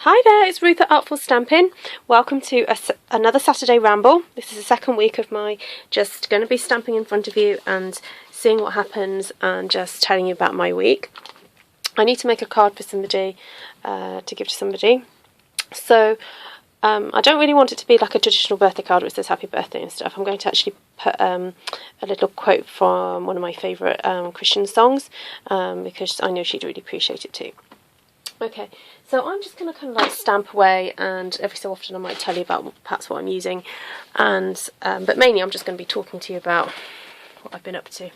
Hi there, it's Ruth at Artful Stampin. Welcome to another Saturday Ramble. This is the second week of my just going to be stamping in front of you and seeing what happens and just telling you about my week. I need to make a card for somebody to give to somebody. So I don't really want it to be like a traditional birthday card which says happy birthday and stuff. I'm going to actually put a little quote from one of my favourite Christian songs because I know she'd really appreciate it too. Okay, so I'm just going to kind of like stamp away, and every so often I might tell you about perhaps what I'm using, and but mainly I'm just going to be talking to you about what I've been up to.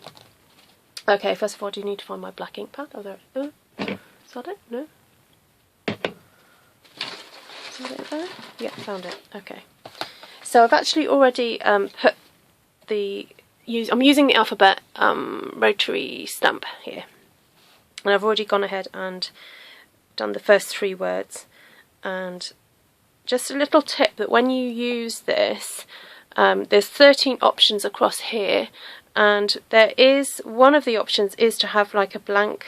Okay, first of all, do you need to find my black ink pad? Oh, there it is. Is that it? No? Is that it there? Yeah, found it. Okay. So I've actually already put I'm using the alphabet Rotary stamp here, and I've already gone ahead and done the first 3 words. And just a little tip that when you use this, there's 13 options across here, and there is one of the options is to have like a blank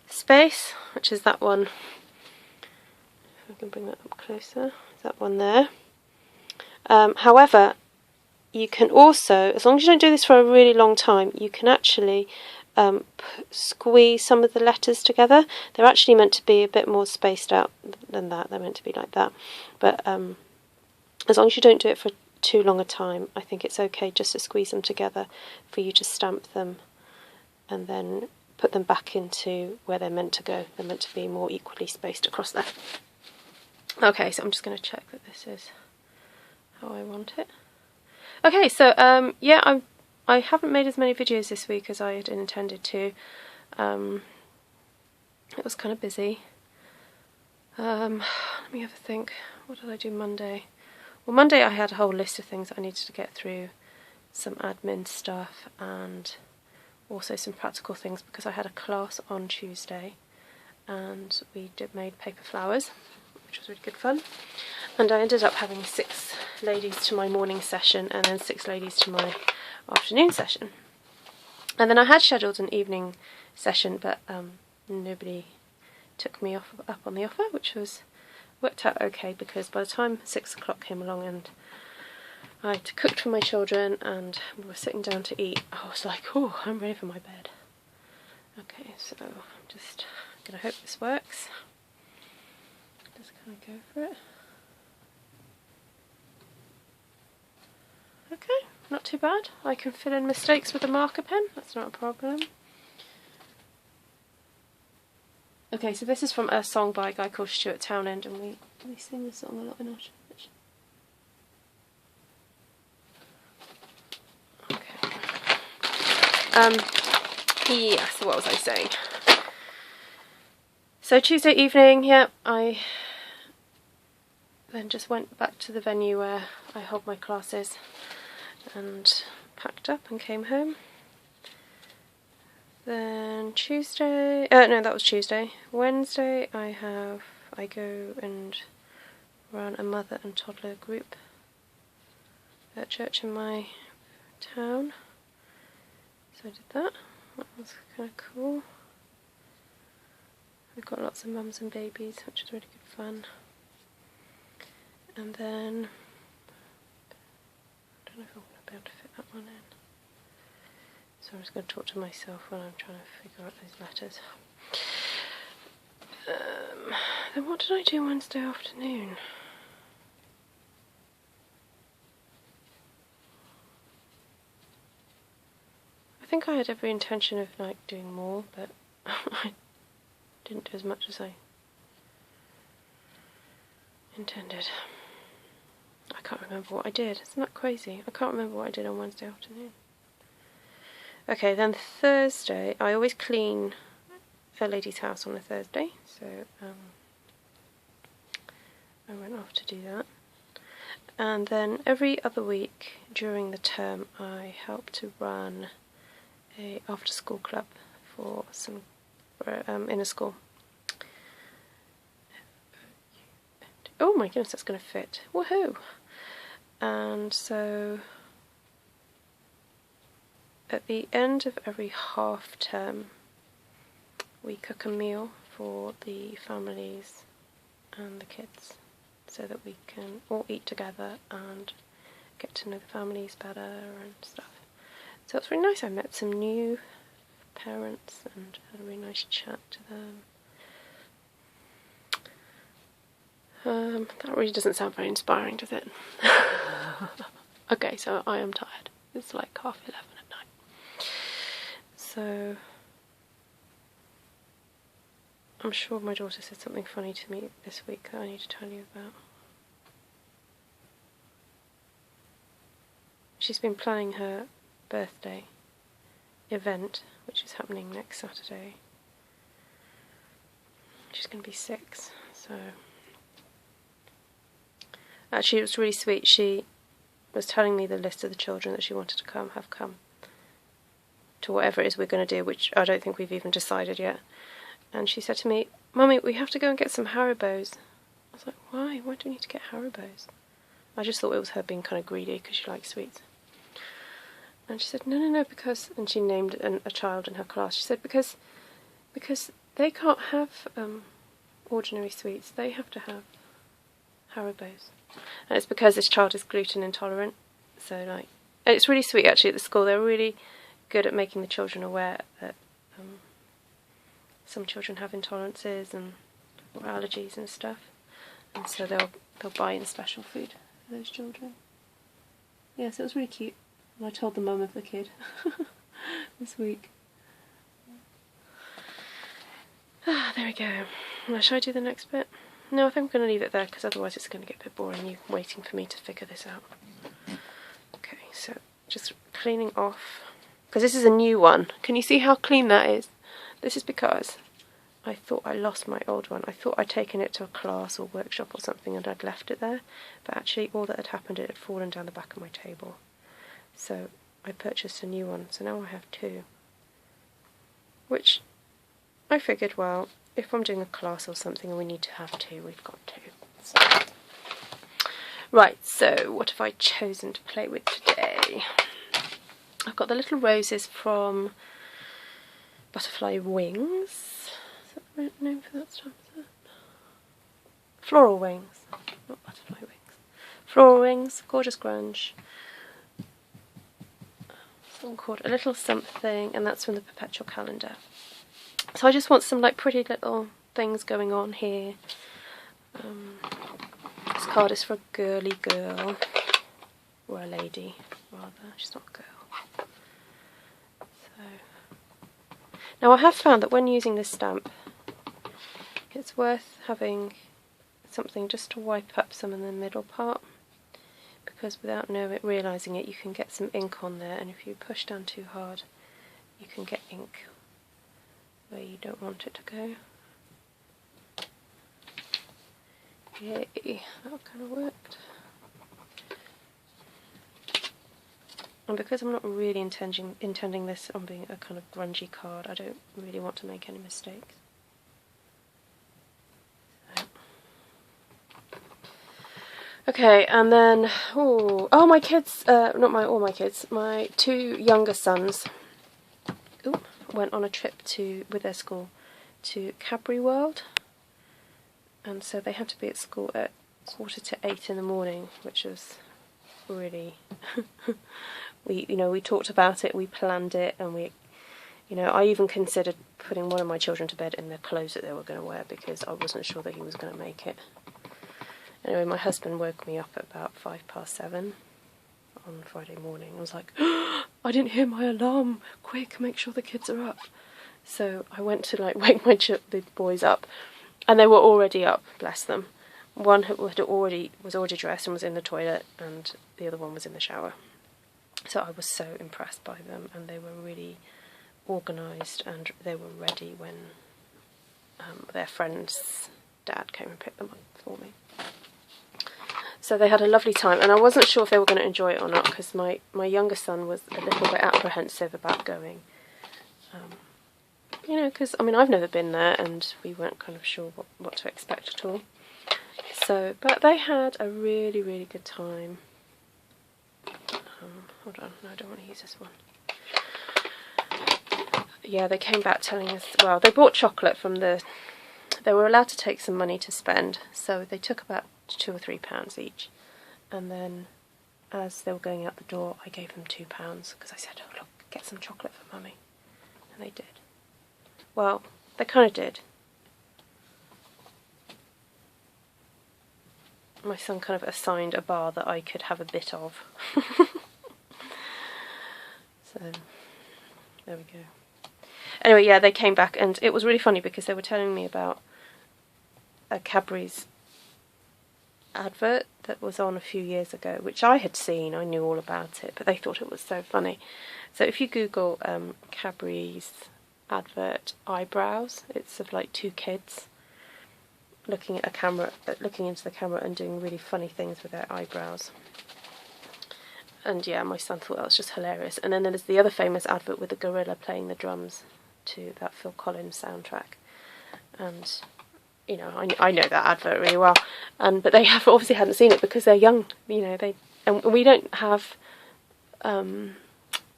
space, which is that one. If I can bring that up closer, that one there. However, you can also, as long as you don't do this for a really long time, you can actually squeeze some of the letters together. They're actually meant to be a bit more spaced out than that. They're meant to be like that. But as long as you don't do it for too long a time, I think it's okay just to squeeze them together for you to stamp them and then put them back into where they're meant to go. They're meant to be more equally spaced across there. Okay, so I'm just going to check that this is how I want it. Okay, so yeah, I haven't made as many videos this week as I had intended to. It was kind of busy. Let me have a think. What did I do Monday? Well, Monday I had a whole list of things that I needed to get through, some admin stuff and also some practical things because I had a class on Tuesday and we made paper flowers, which was really good fun. And I ended up having 6 ladies to my morning session and then 6 ladies to my afternoon session. And then I had scheduled an evening session, but nobody took me up on the offer, which worked out okay because by the time 6 o'clock came along and I had cooked for my children and we were sitting down to eat, I was like, oh, I'm ready for my bed. Okay, so I'm just going to hope this works. Just kind of go for it. Okay, not too bad. I can fill in mistakes with a marker pen, that's not a problem. Okay, so this is from a song by a guy called Stuart Townend, and we sing this song a lot in our church. Okay. Yeah, so what was I saying? So Tuesday evening, yeah, I then just went back to the venue where I hold my classes and packed up and came home. Then Tuesday, no, that was Tuesday. Wednesday I go and run a mother and toddler group at church in my town. So I did that. That was kind of cool. We've got lots of mums and babies, which is really good fun. And then I don't know if I'm going to be able to fit that one in. So I'm just going to talk to myself when I'm trying to figure out those letters. Then what did I do Wednesday afternoon? I think I had every intention of like doing more, but I didn't do as much as I intended. I can't remember what I did. Isn't that crazy? I can't remember what I did on Wednesday afternoon. Okay, then Thursday, I always clean a lady's house on a Thursday, so I went off to do that. And then every other week during the term I help to run a after school club for some in a school. Oh my goodness, that's going to fit. Woohoo! And so at the end of every half term we cook a meal for the families and the kids, so that we can all eat together and get to know the families better and stuff. So it's really nice. I met some new parents and had a really nice chat to them. That really doesn't sound very inspiring, does it? Okay, so I am tired. It's like 11:30 at night. So I'm sure my daughter said something funny to me this week that I need to tell you about. She's been planning her birthday event, which is happening next Saturday. She's going to be 6, so... Actually, it was really sweet. She was telling me the list of the children that she wanted to have come to whatever it is we're going to do, which I don't think we've even decided yet. And she said to me, "Mummy, we have to go and get some Haribos." I was like, why? Why do we need to get Haribos? I just thought it was her being kind of greedy because she likes sweets. And she said, no, because... And she named a child in her class. She said, because they can't have ordinary sweets. They have to have Haribos. And it's because this child is gluten intolerant. So, like... And it's really sweet, actually, at the school. They're really good at making the children aware that some children have intolerances and or allergies and stuff. And so they'll buy in special food for those children. Yeah, so it was really cute. And I told the mum of the kid this week. There we go. Now, shall I do the next bit? No, I think I'm going to leave it there because otherwise it's going to get a bit boring, you waiting for me to figure this out. Okay, so just cleaning off. Because this is a new one. Can you see how clean that is? This is because I thought I lost my old one. I thought I'd taken it to a class or workshop or something and I'd left it there. But actually all that had happened, it had fallen down the back of my table. So I purchased a new one. So now I have 2. Which I figured, well, if I'm doing a class or something and we need to have 2, we've got 2. So. Right, so what have I chosen to play with today? I've got the little roses from Butterfly Wings. Is that the right name for that stamp? Is it? Floral Wings, not Butterfly Wings. Floral Wings, Gorgeous Grunge. One called A Little Something, and that's from the Perpetual Calendar. So I just want some like pretty little things going on here. This card is for a girly girl, or a lady rather. She's not a girl. Now I have found that when using this stamp, it's worth having something just to wipe up some of the middle part, because without realising it, you can get some ink on there, and if you push down too hard, you can get ink where you don't want it to go. Yay, that kind of worked. And because I'm not really intending this on being a kind of grungy card, I don't really want to make any mistakes. So. Okay, and then, my kids, not all my kids, my 2 younger sons went on a trip with their school to Cadbury World. And so they had to be at school at 7:45 in the morning, which was really... We talked about it, we planned it, and I even considered putting one of my children to bed in the clothes that they were going to wear because I wasn't sure that he was going to make it. Anyway, my husband woke me up at about 7:05 on Friday morning. I was like, I didn't hear my alarm. Quick, make sure the kids are up. So I went to wake the boys up, and they were already up. Bless them. One was already dressed and was in the toilet, and the other one was in the shower. So I was so impressed by them, and they were really organised, and they were ready when their friend's dad came and picked them up for me. So they had a lovely time, and I wasn't sure if they were going to enjoy it or not, because my younger son was a little bit apprehensive about going. Because, I've never been there, and we weren't kind of sure what to expect at all. So, but they had a really, really good time. Hold on, no, I don't want to use this one. Yeah, they came back telling us, well, they bought chocolate from the they were allowed to take some money to spend, so they took about £2 or £3 each, and then as they were going out the door I gave them £2 because I said, oh look, get some chocolate for Mummy, and they did. Well, they kind of did. My son kind of assigned a bar that I could have a bit of. So, there we go. Anyway, yeah, they came back, and it was really funny because they were telling me about a Cadbury's advert that was on a few years ago, which I had seen, I knew all about it, but they thought it was so funny. So if you Google Cadbury's advert eyebrows, it's of like two kids looking at a camera, looking into the camera and doing really funny things with their eyebrows. And yeah, my son thought that was just hilarious. And then there's the other famous advert with the gorilla playing the drums to that Phil Collins soundtrack. And you know, I know that advert really well. But they have obviously hadn't seen it because they're young. You know, and we don't have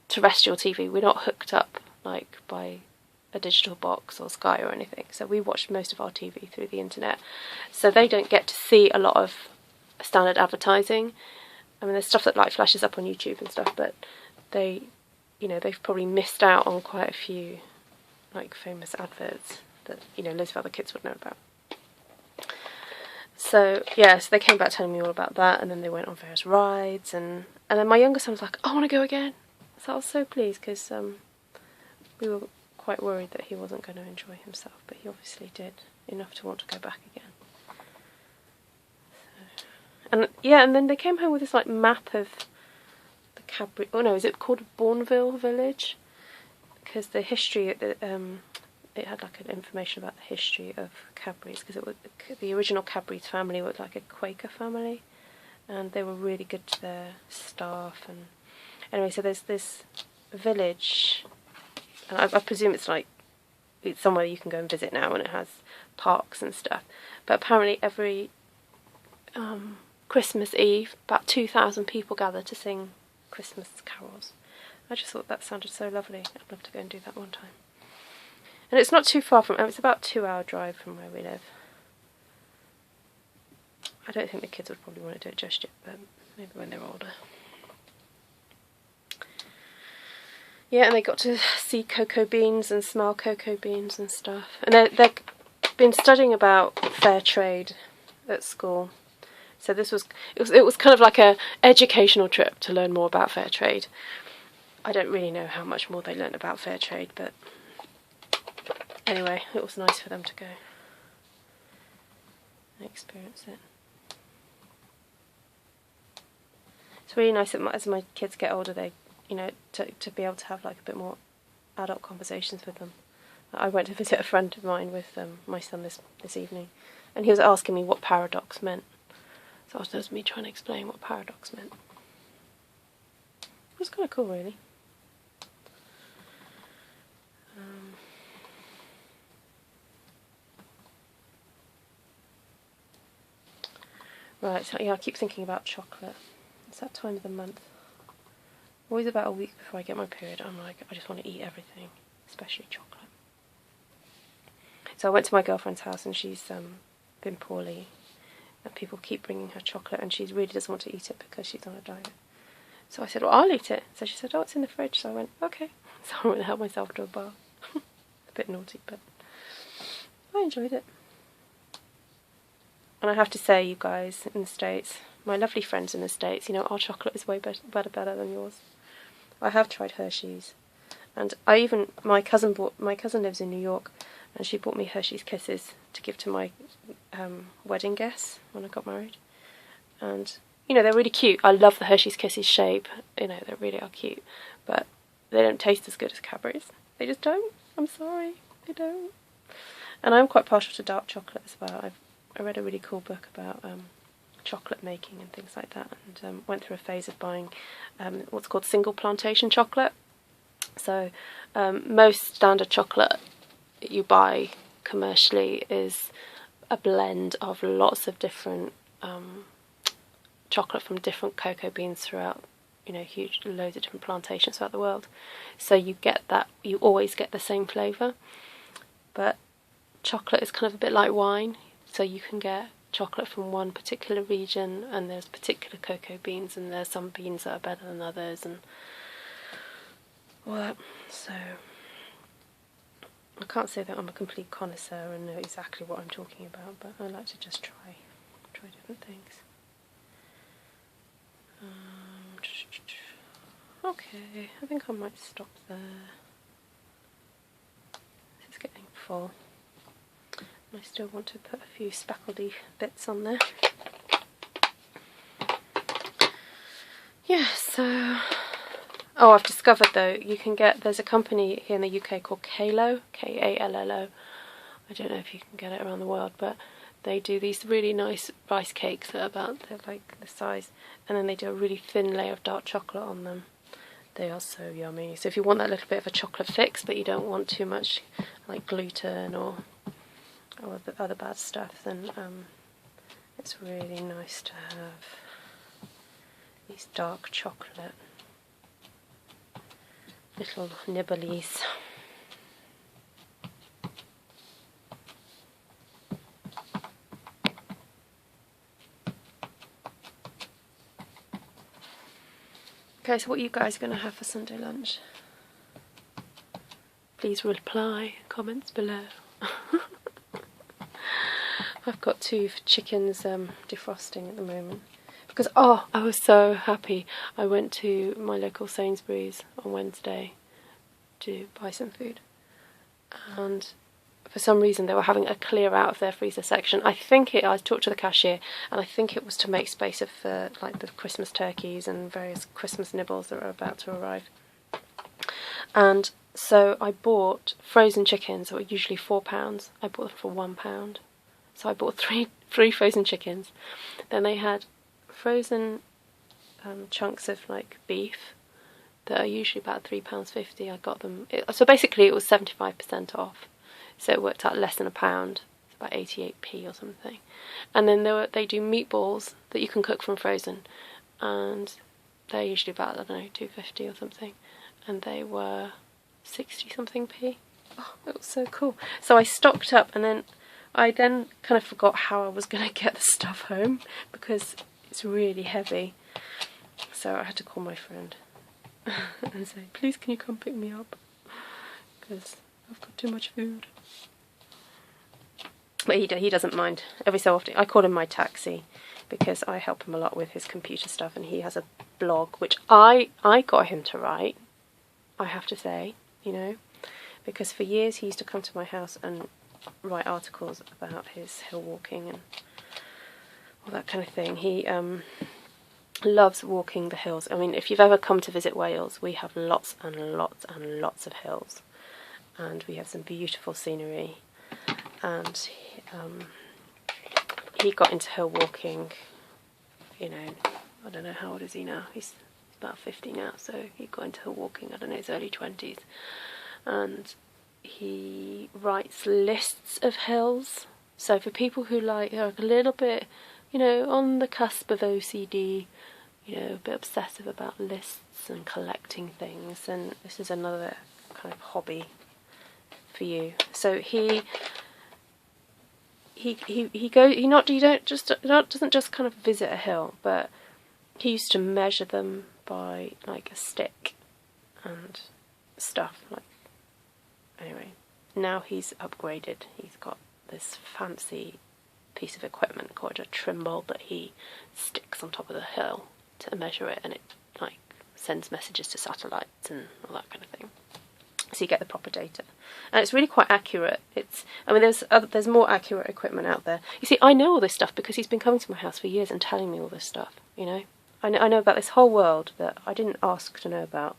terrestrial TV. We're not hooked up like by a digital box or Sky or anything, so we watch most of our TV through the internet, so they don't get to see a lot of standard advertising. I mean, there's stuff that like flashes up on YouTube and stuff, but they, you know, they've probably missed out on quite a few like famous adverts that, you know, loads of other kids would know about. So yeah, so they came back telling me all about that, and then they went on various rides, and then my younger son was like, I want to go again. So I was so pleased because we were quite worried that he wasn't going to enjoy himself, but he obviously did enough to want to go back again. So, and yeah, and then they came home with this like map of the Cadbury. Oh no, is it called Bourneville Village? Because the history, it had like an information about the history of Cadbury's, because it was the original Cadbury's family was like a Quaker family, and they were really good to their staff. And anyway, so there's this village. I presume it's somewhere you can go and visit now, and it has parks and stuff. But apparently every Christmas Eve, about 2,000 people gather to sing Christmas carols. I just thought that sounded so lovely. I'd love to go and do that one time. And it's not too far from, it's about a 2-hour drive from where we live. I don't think the kids would probably want to do it just yet, but maybe when they're older. Yeah, and they got to see cocoa beans and smell cocoa beans and stuff. And they've been studying about fair trade at school. So it was kind of like a educational trip to learn more about fair trade. I don't really know how much more they learned about fair trade, but anyway, it was nice for them to go and experience it. It's really nice that as my kids get older, they, you know, to be able to have like a bit more adult conversations with them. I went to visit a friend of mine with my son this evening, and he was asking me what paradox meant. So that was me trying to explain what paradox meant. It was kind of cool, really. Right, so yeah, I keep thinking about chocolate. It's that time of the month. Always about a week before I get my period, I'm like, I just want to eat everything, especially chocolate. So I went to my girlfriend's house, and she's been poorly, and people keep bringing her chocolate, and she really doesn't want to eat it because she's on a diet. So I said, well, I'll eat it. So she said, oh, it's in the fridge. So I went, okay. So I went and helped myself to a bar. A bit naughty, but I enjoyed it. And I have to say, you guys in the States, my lovely friends in the States, you know, our chocolate is way better than yours. I have tried Hershey's, and my cousin lives in New York, and she bought me Hershey's Kisses to give to my wedding guests when I got married. And you know, they're really cute. I love the Hershey's Kisses shape. You know, they really are cute, but they don't taste as good as Cadbury's. They just don't. I'm sorry, they don't. And I'm quite partial to dark chocolate as well. I read a really cool book about chocolate making and things like that, and went through a phase of buying what's called single plantation chocolate. So most standard chocolate you buy commercially is a blend of lots of different chocolate from different cocoa beans throughout, you know, loads of different plantations throughout the world. So you always get the same flavour. But chocolate is kind of a bit like wine, so you can get chocolate from one particular region, and there's particular cocoa beans, and there's some beans that are better than others, and all that. So I can't say that I'm a complete connoisseur and know exactly what I'm talking about, but I like to just try different things. Okay, I think I might stop there. This is getting full. I still want to put a few speckledy bits on there. Yeah, so... Oh, I've discovered though, you can get... There's a company here in the UK called Kallo, K-A-L-L-O. I don't know if you can get it around the world, but they do these really nice rice cakes that are they're like the size, and then they do a really thin layer of dark chocolate on them. They are so yummy. So if you want that little bit of a chocolate fix, but you don't want too much like gluten or the other bad stuff, then it's really nice to have these dark chocolate little nibblies. Okay, so what are you guys going to have for Sunday lunch? Please reply, comments below. I've got 2 chickens defrosting at the moment. Because, oh, I was so happy. I went to my local Sainsbury's on Wednesday to buy some food. And for some reason they were having a clear out of their freezer section. I talked to the cashier, and I think it was to make space for like the Christmas turkeys and various Christmas nibbles that are about to arrive. And so I bought frozen chickens that were usually £4. I bought them for £1. So I bought three frozen chickens. Then they had frozen chunks of like beef that are usually about £3.50. I got them. So basically it was 75% off. So it worked out less than £1. It's about 88p or something. And then they do meatballs that you can cook from frozen, and they're usually about, I don't know, £2.50 or something, and they were 60 something p. Oh, it was so cool. So I stocked up, and then I kind of forgot how I was going to get the stuff home because it's really heavy. So I had to call my friend and say, please can you come pick me up, because I've got too much food. But he doesn't mind. Every so often I call him my taxi, because I help him a lot with his computer stuff, and he has a blog which I got him to write, I have to say, you know, because for years he used to come to my house and write articles about his hill walking and all that kind of thing. He loves walking the hills. I mean, if you've ever come to visit Wales, we have lots and lots and lots of hills, and we have some beautiful scenery. And he got into hill walking, you know, I don't know, how old is he now? He's about 50 now, so he got into hill walking, I don't know, his early 20s. And he writes lists of hills. So for people who are a little bit, you know, on the cusp of OCD, you know, a bit obsessive about lists and collecting things, and this is another kind of hobby for you. So he doesn't just kind of visit a hill, but he used to measure them by like a stick and stuff. Like, anyway, now he's upgraded. He's got this fancy piece of equipment called a trimble that he sticks on top of the hill to measure it, and it like sends messages to satellites and all that kind of thing. So you get the proper data, and it's really quite accurate. There's more accurate equipment out there. You see, I know all this stuff because he's been coming to my house for years and telling me all this stuff. You know, I know about this whole world that I didn't ask to know about,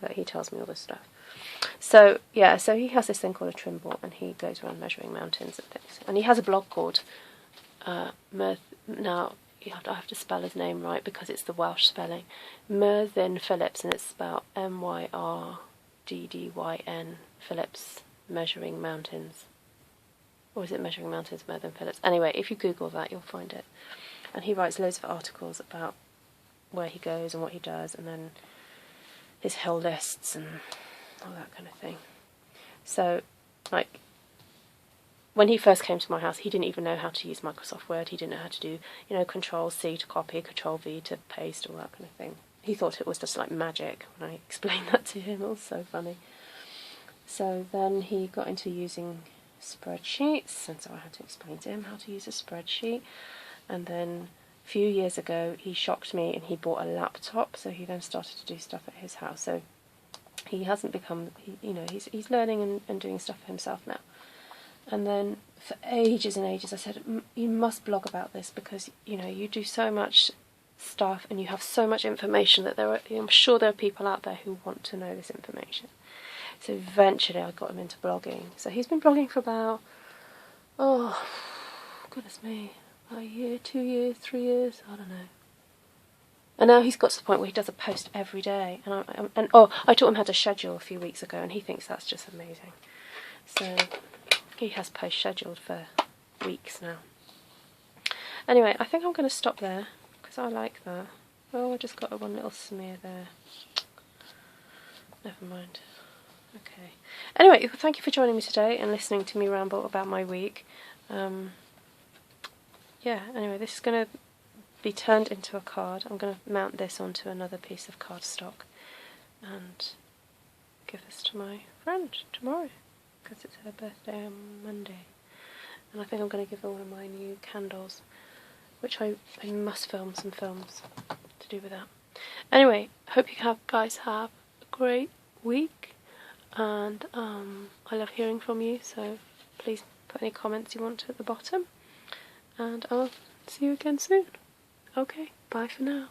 but he tells me all this stuff. So yeah, so he has this thing called a trimble, and he goes around measuring mountains and things. And he has a blog called now I have to spell his name right because it's the Welsh spelling, Merddyn Phillips, and it's spelled MYRDDYN Phillips, measuring mountains. Or is it measuring mountains, Merddyn Phillips? Anyway, if you Google that, you'll find it. And he writes loads of articles about where he goes and what he does, and then his hill lists and all that kind of thing. So, like, when he first came to my house, he didn't even know how to use Microsoft Word. He didn't know how to do, you know, Control-C to copy, Control-V to paste, all that kind of thing. He thought it was just like magic when I explained that to him. It was so funny. So then he got into using spreadsheets, and so I had to explain to him how to use a spreadsheet. And then a few years ago, he shocked me and he bought a laptop, so he then started to do stuff at his house. So he hasn't become, you know, he's learning and doing stuff for himself now. And then for ages and ages I said, you must blog about this, because, you know, you do so much stuff and you have so much information that I'm sure there are people out there who want to know this information. So eventually I got him into blogging. So he's been blogging for about, oh, goodness me, a year, 2 years, 3 years, I don't know. And now he's got to the point where he does a post every day. And I taught him how to schedule a few weeks ago, and he thinks that's just amazing. So he has posts scheduled for weeks now. Anyway, I think I'm going to stop there, because I like that. Oh, I just got one little smear there. Never mind. Okay. Anyway, thank you for joining me today and listening to me ramble about my week. Yeah, anyway, this is going to be turned into a card. I'm going to mount this onto another piece of cardstock and give this to my friend tomorrow, because it's her birthday on Monday. And I think I'm going to give her one of my new candles, which I must film some films to do with that. Anyway, hope you guys have a great week, and I love hearing from you, so please put any comments you want to at the bottom, and I'll see you again soon. Okay, bye for now.